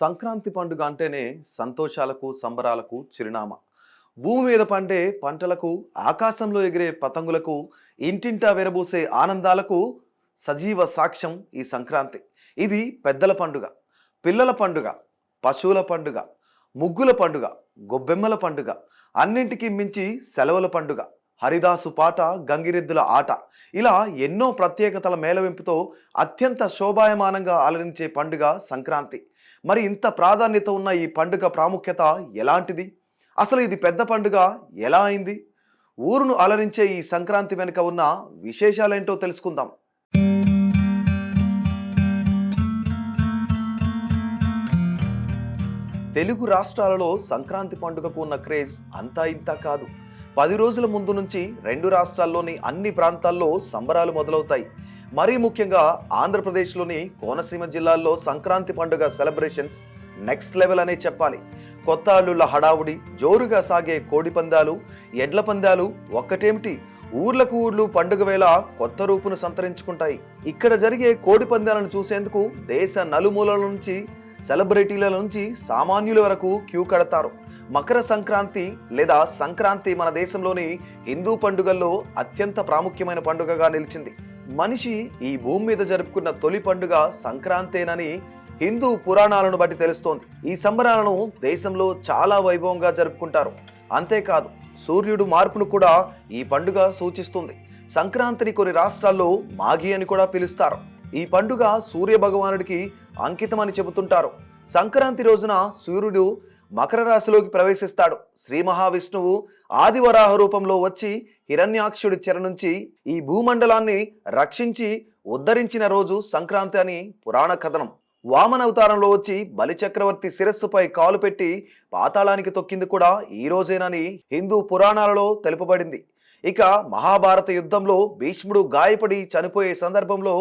సంక్రాంతి పండుగ అంటేనే సంతోషాలకు సంబరాలకు చిరునామా. భూమి మీద పండే పంటలకు, ఆకాశంలో ఎగిరే పతంగులకు, ఇంటింటా విరబూసే ఆనందాలకు సజీవ సాక్ష్యం ఈ సంక్రాంతి. ఇది పెద్దల పండుగ, పిల్లల పండుగ, పశువుల పండుగ, ముగ్గుల పండుగ, గొబ్బెమ్మల పండుగ, అన్నింటికీ మించి సెలవుల పండుగ, హరిదాసు పాట, గంగిరెద్దుల ఆట, ఇలా ఎన్నో ప్రత్యేకతల మేళవింపుతో అత్యంత శోభాయమానంగా అలరించే పండుగ సంక్రాంతి. మరి ఇంత ప్రాధాన్యత ఉన్న ఈ పండుగ ప్రాముఖ్యత ఎలాంటిది? అసలు ఇది పెద్ద పండుగ ఎలా అయింది? ఊరును అలరించే ఈ సంక్రాంతి వెనుక ఉన్న విశేషాలేంటో తెలుసుకుందాం. తెలుగు రాష్ట్రాలలో సంక్రాంతి పండుగకు ఉన్న క్రేజ్ అంతా ఇంత కాదు. 10 రోజుల ముందు నుంచి 2 రాష్ట్రాల్లోని అన్ని ప్రాంతాల్లో సంబరాలు మొదలవుతాయి. మరీ ముఖ్యంగా ఆంధ్రప్రదేశ్లోని కోనసీమ జిల్లాల్లో సంక్రాంతి పండుగ సెలబ్రేషన్స్ నెక్స్ట్ లెవెల్ అనే చెప్పాలి. కొత్త అల్లుళ్ళ హడావుడి, జోరుగా సాగే కోడి పందాలు, ఎడ్ల పందాలు ఒక్కటేమిటి, ఊర్లకు ఊర్లు పండుగ వేళ కొత్త రూపును సంతరించుకుంటాయి. ఇక్కడ జరిగే కోడి పందాలను చూసేందుకు దేశ నలుమూలల నుంచి, సెలబ్రిటీల నుంచి సామాన్యుల వరకు క్యూ కడతారు. మకర సంక్రాంతి లేదా సంక్రాంతి మన దేశంలోని హిందూ పండుగల్లో అత్యంత ప్రాముఖ్యమైన పండుగగా నిలిచింది. మనిషి ఈ భూమి మీద జరుపుకున్న తొలి పండుగ సంక్రాంతేనని హిందూ పురాణాలను బట్టి తెలుస్తోంది. ఈ సంబరాలను దేశంలో చాలా వైభవంగా జరుపుకుంటారు. అంతేకాదు, సూర్యుడు మార్పును కూడా ఈ పండుగ సూచిస్తుంది. సంక్రాంతిని కొన్ని రాష్ట్రాల్లో మాఘి అని కూడా పిలుస్తారు. ఈ పండుగ సూర్య భగవానుడికి అంకితమని చెబుతుంటారు. సంక్రాంతి రోజున సూర్యుడు మకర రాశిలోకి ప్రవేశిస్తాడు. శ్రీ మహావిష్ణువు ఆదివరాహ రూపంలో వచ్చి హిరణ్యాక్షుడి చెర నుంచి ఈ భూమండలాన్ని రక్షించి ఉద్ధరించిన రోజు సంక్రాంతి అని పురాణ కథనం. వామన అవతారంలో వచ్చి బలిచక్రవర్తి శిరస్సుపై కాలు పెట్టి పాతాళానికి తొక్కింది కూడా ఈ రోజేనని హిందూ పురాణాలలో తెలుపబడింది. ఇక మహాభారత యుద్ధంలో భీష్ముడు గాయపడి చనిపోయే సందర్భంలో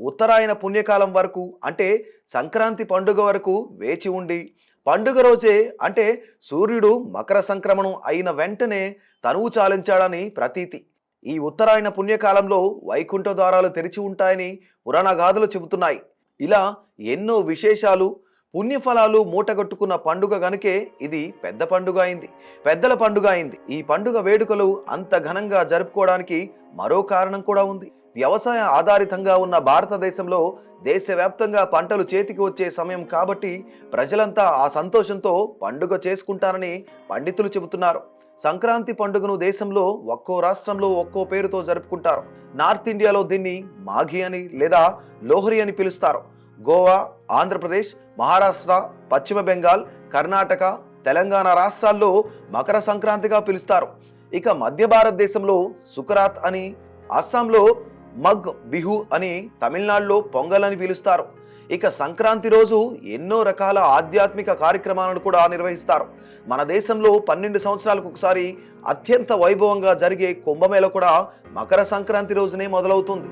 ఉత్తరాయణ పుణ్యకాలం వరకు, అంటే సంక్రాంతి పండుగ వరకు వేచి ఉండి పండుగ రోజే, అంటే సూర్యుడు మకర సంక్రమణం అయిన వెంటనే తనువు చాలించాడని ప్రతీతి. ఈ ఉత్తరాయణ పుణ్యకాలంలో వైకుంఠ ద్వారాలు తెరిచి ఉంటాయని పురాణ గాథలు చెబుతున్నాయి. ఇలా ఎన్నో విశేషాలు, పుణ్యఫలాలు మూటగట్టుకున్న పండుగ గనుకే ఇది పెద్ద పండుగ అయింది, పెద్దల పండుగ అయింది. ఈ పండుగ వేడుకలు అంత ఘనంగా జరుపుకోవడానికి మరో కారణం కూడా ఉంది. వ్యవసాయ ఆధారితంగా ఉన్న భారతదేశంలో దేశవ్యాప్తంగా పంటలు చేతికి వచ్చే సమయం కాబట్టి ప్రజలంతా ఆ సంతోషంతో పండుగ చేసుకుంటారని పండితులు చెబుతున్నారు. సంక్రాంతి పండుగను దేశంలో ఒక్కో రాష్ట్రంలో ఒక్కో పేరుతో జరుపుకుంటారు. నార్త్ ఇండియాలో దీన్ని మాఘి అని లేదా లోహరి అని పిలుస్తారు. గోవా, ఆంధ్రప్రదేశ్, మహారాష్ట్ర, పశ్చిమ బెంగాల్, కర్ణాటక, తెలంగాణ రాష్ట్రాల్లో మకర సంక్రాంతిగా పిలుస్తారు. ఇక మధ్య భారతదేశంలో సుకరాత్ అని, అస్సాంలో మగ్ బిహు అని, తమిళనాడులో పొంగల్ అని పిలుస్తారు. ఇక సంక్రాంతి రోజు ఎన్నో రకాల ఆధ్యాత్మిక కార్యక్రమాలను కూడా నిర్వహిస్తారు. మన దేశంలో 12 సంవత్సరాలకు ఒకసారి అత్యంత వైభవంగా జరిగే కుంభమేళ కూడా మకర సంక్రాంతి రోజునే మొదలవుతుంది.